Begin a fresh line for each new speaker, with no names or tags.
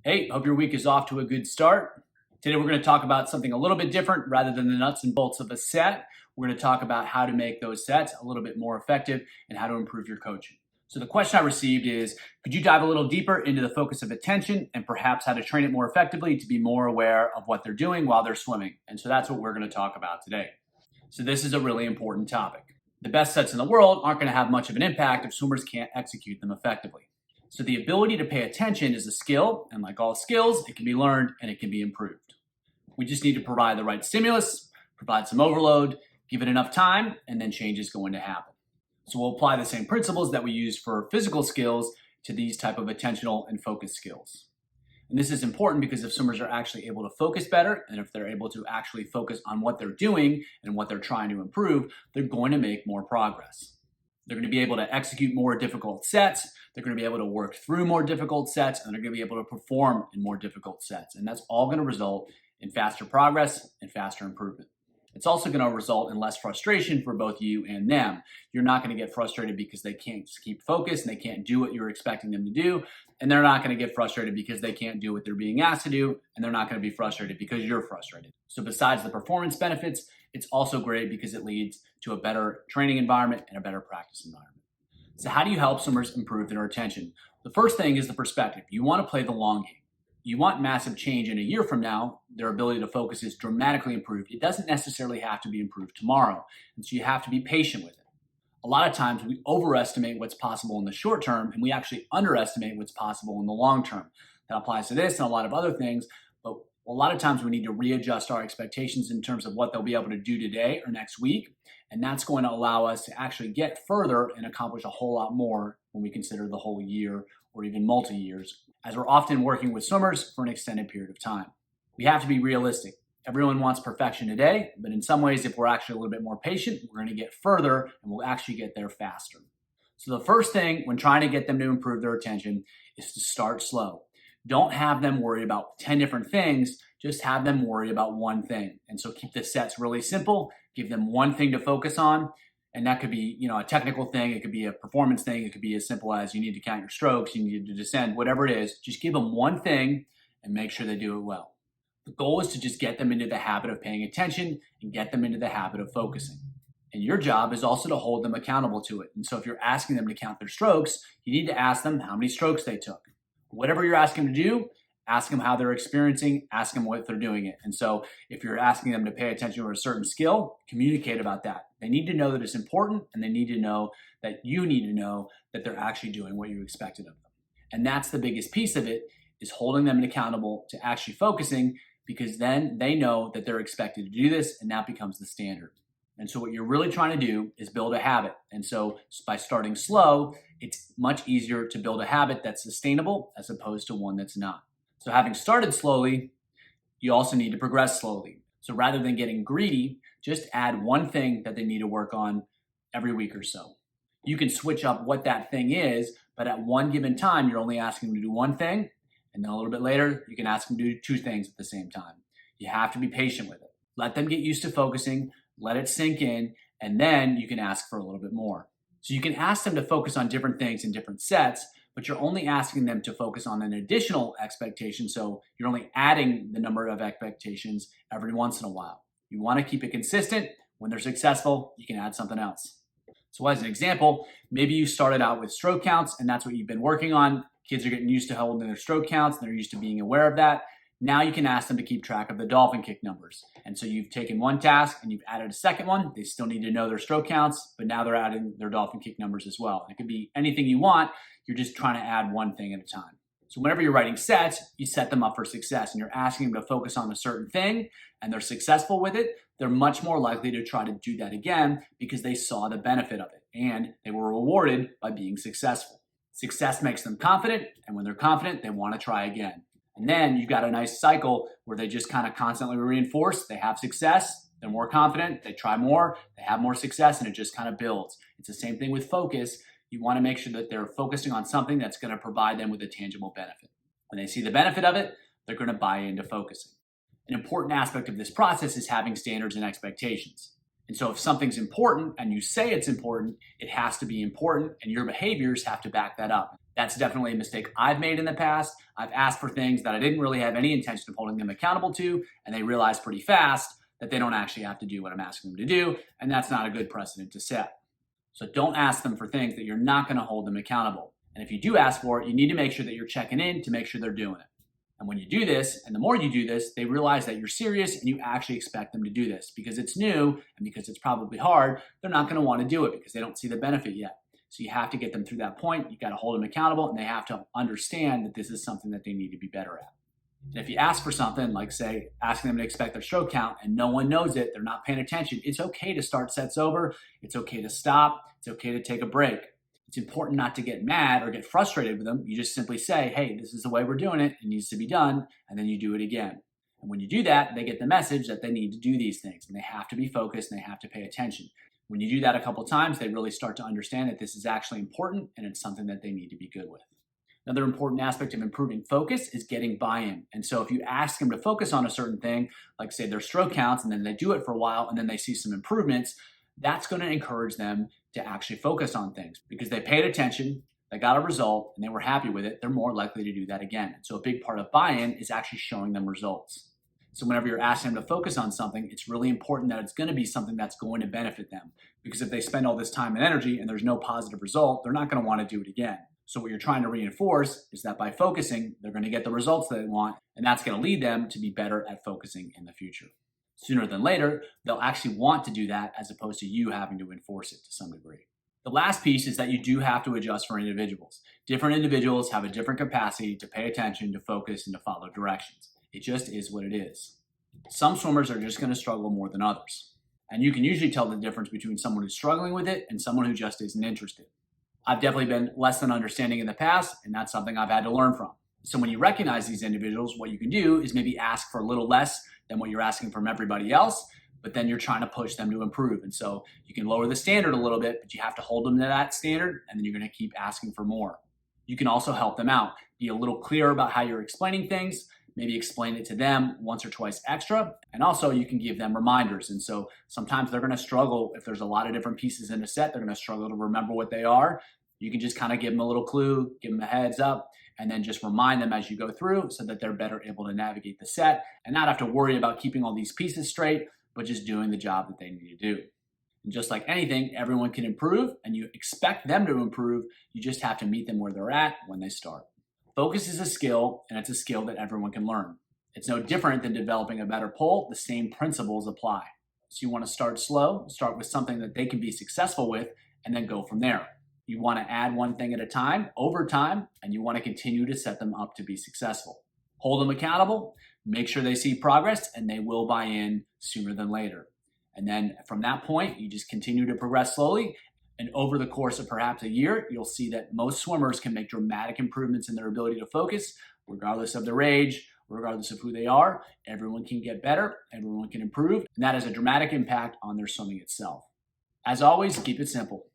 Hey, hope your week is off to a good start. Today we're going to talk about something a little bit different rather than the nuts and bolts of a set. We're going to talk about how to make those sets a little bit more effective and how to improve your coaching. So the question I received is, could you dive a little deeper into the focus of attention and perhaps how to train it more effectively to be more aware of what they're doing while they're swimming? And so that's what we're going to talk about today. So this is a really important topic. The best sets in the world aren't going to have much of an impact if swimmers can't execute them effectively. So the ability to pay attention is a skill, and like all skills, it can be learned and it can be improved. We just need to provide the right stimulus, provide some overload, give it enough time, and then change is going to happen. So we'll apply the same principles that we use for physical skills to these type of attentional and focus skills. And this is important because if swimmers are actually able to focus better, and if they're able to actually focus on what they're doing and what they're trying to improve, they're going to make more progress. They're going to be able to execute more difficult sets. They're going to be able to work through more difficult sets, and they're going to be able to perform in more difficult sets. And that's all going to result in faster progress and faster improvement. It's also going to result in less frustration for both you and them. You're not going to get frustrated because they can't keep focused and they can't do what you're expecting them to do. And they're not going to get frustrated because they can't do what they're being asked to do. And they're not going to be frustrated because you're frustrated. So besides the performance benefits, it's also great because it leads to a better training environment and a better practice environment. So how do you help swimmers improve their attention? The first thing is the perspective. You want to play the long game. You want massive change in a year from now. Their ability to focus is dramatically improved. It doesn't necessarily have to be improved tomorrow. And so you have to be patient with it. A lot of times we overestimate what's possible in the short term and we actually underestimate what's possible in the long term. That applies to this and a lot of other things. But a lot of times we need to readjust our expectations in terms of what they'll be able to do today or next week. And that's going to allow us to actually get further and accomplish a whole lot more when we consider the whole year or even multi-years, as we're often working with swimmers for an extended period of time. We have to be realistic. Everyone wants perfection today, but in some ways, if we're actually a little bit more patient, we're going to get further and we'll actually get there faster. So the first thing when trying to get them to improve their attention is to start slow. Don't have them worry about 10 different things, just have them worry about one thing. And so keep the sets really simple, give them one thing to focus on. And that could be, a technical thing. It could be a performance thing. It could be as simple as you need to count your strokes, you need to descend, whatever it is. Just give them one thing and make sure they do it well. The goal is to just get them into the habit of paying attention and get them into the habit of focusing. And your job is also to hold them accountable to it. And so if you're asking them to count their strokes, you need to ask them how many strokes they took. Whatever you're asking them to do, ask them how they're experiencing, ask them what they're doing it. And so if you're asking them to pay attention to a certain skill, communicate about that. They need to know that it's important and they need to know that you need to know that they're actually doing what you expected of them. And that's the biggest piece of it, is holding them accountable to actually focusing, because then they know that they're expected to do this and that becomes the standard. And so what you're really trying to do is build a habit. And so by starting slow, it's much easier to build a habit that's sustainable as opposed to one that's not. So having started slowly, you also need to progress slowly. So rather than getting greedy, just add one thing that they need to work on every week or so. You can switch up what that thing is, but at one given time, you're only asking them to do one thing. And then a little bit later, you can ask them to do two things at the same time. You have to be patient with it. Let them get used to focusing, let it sink in, and then you can ask for a little bit more. So you can ask them to focus on different things in different sets, but you're only asking them to focus on an additional expectation. So you're only adding the number of expectations every once in a while. You want to keep it consistent. When they're successful, you can add something else. So as an example, maybe you started out with stroke counts and that's what you've been working on. Kids are getting used to holding their stroke counts. They're used to being aware of that. Now you can ask them to keep track of the dolphin kick numbers. And so you've taken one task and you've added a second one. They still need to know their stroke counts, but now they're adding their dolphin kick numbers as well. It could be anything you want. You're just trying to add one thing at a time. So whenever you're writing sets, you set them up for success and you're asking them to focus on a certain thing and they're successful with it, they're much more likely to try to do that again because they saw the benefit of it and they were rewarded by being successful. Success makes them confident, and when they're confident, they want to try again. And then you've got a nice cycle where they just kind of constantly reinforce. They have success, they're more confident, they try more, they have more success, and it just kind of builds. It's the same thing with focus. You want to make sure that they're focusing on something that's going to provide them with a tangible benefit. When they see the benefit of it, they're going to buy into focusing. An important aspect of this process is having standards and expectations. And so if something's important and you say it's important, it has to be important and your behaviors have to back that up. That's definitely a mistake I've made in the past. I've asked for things that I didn't really have any intention of holding them accountable to, and they realize pretty fast that they don't actually have to do what I'm asking them to do, and that's not a good precedent to set. So don't ask them for things that you're not going to hold them accountable. And if you do ask for it, you need to make sure that you're checking in to make sure they're doing it. And when you do this, and the more you do this, they realize that you're serious and you actually expect them to do this. Because it's new and because it's probably hard, they're not going to want to do it because they don't see the benefit yet. So you have to get them through that point. You got to hold them accountable, and they have to understand that this is something that they need to be better at. And if you ask for something, like say asking them to expect their stroke count and no one knows it, they're not paying attention, it's okay to start sets over. It's okay to stop. It's okay to take a break. It's important not to get mad or get frustrated with them. You just simply say, hey, this is the way we're doing it. It needs to be done. And then you do it again. And when you do that, they get the message that they need to do these things, and they have to be focused and they have to pay attention. When you do that a couple times, they really start to understand that this is actually important and it's something that they need to be good with. Another important aspect of improving focus is getting buy-in. And so if you ask them to focus on a certain thing, like say their stroke counts, and then they do it for a while and then they see some improvements, that's going to encourage them to actually focus on things because they paid attention, they got a result, and they were happy with it. They're more likely to do that again. So a big part of buy-in is actually showing them results. So whenever you're asking them to focus on something, it's really important that it's going to be something that's going to benefit them. Because if they spend all this time and energy and there's no positive result, they're not going to want to do it again. So what you're trying to reinforce is that by focusing, they're going to get the results that they want, and that's going to lead them to be better at focusing in the future. Sooner than later, they'll actually want to do that as opposed to you having to enforce it to some degree. The last piece is that you do have to adjust for individuals. Different individuals have a different capacity to pay attention, to focus, and to follow directions. It just is what it is. Some swimmers are just going to struggle more than others. And you can usually tell the difference between someone who's struggling with it and someone who just isn't interested. I've definitely been less than understanding in the past, and that's something I've had to learn from. So when you recognize these individuals, what you can do is maybe ask for a little less than what you're asking from everybody else, but then you're trying to push them to improve. And so you can lower the standard a little bit, but you have to hold them to that standard, and then you're going to keep asking for more. You can also help them out. Be a little clearer about how you're explaining things. Maybe explain it to them once or twice extra. And also you can give them reminders. And so sometimes they're going to struggle. If there's a lot of different pieces in a set, they're going to struggle to remember what they are. You can just kind of give them a little clue, give them a heads up, and then just remind them as you go through so that they're better able to navigate the set and not have to worry about keeping all these pieces straight, but just doing the job that they need to do. And just like anything, everyone can improve, and you expect them to improve. You just have to meet them where they're at when they start. Focus is a skill, and it's a skill that everyone can learn. It's no different than developing a better pole. The same principles apply. So you want to start slow, start with something that they can be successful with, and then go from there. You want to add one thing at a time, over time, and you want to continue to set them up to be successful. Hold them accountable, make sure they see progress, and they will buy in sooner than later. And then from that point, you just continue to progress slowly. And over the course of perhaps a year, you'll see that most swimmers can make dramatic improvements in their ability to focus, regardless of their age, regardless of who they are. Everyone can get better, everyone can improve, and that has a dramatic impact on their swimming itself. As always, keep it simple.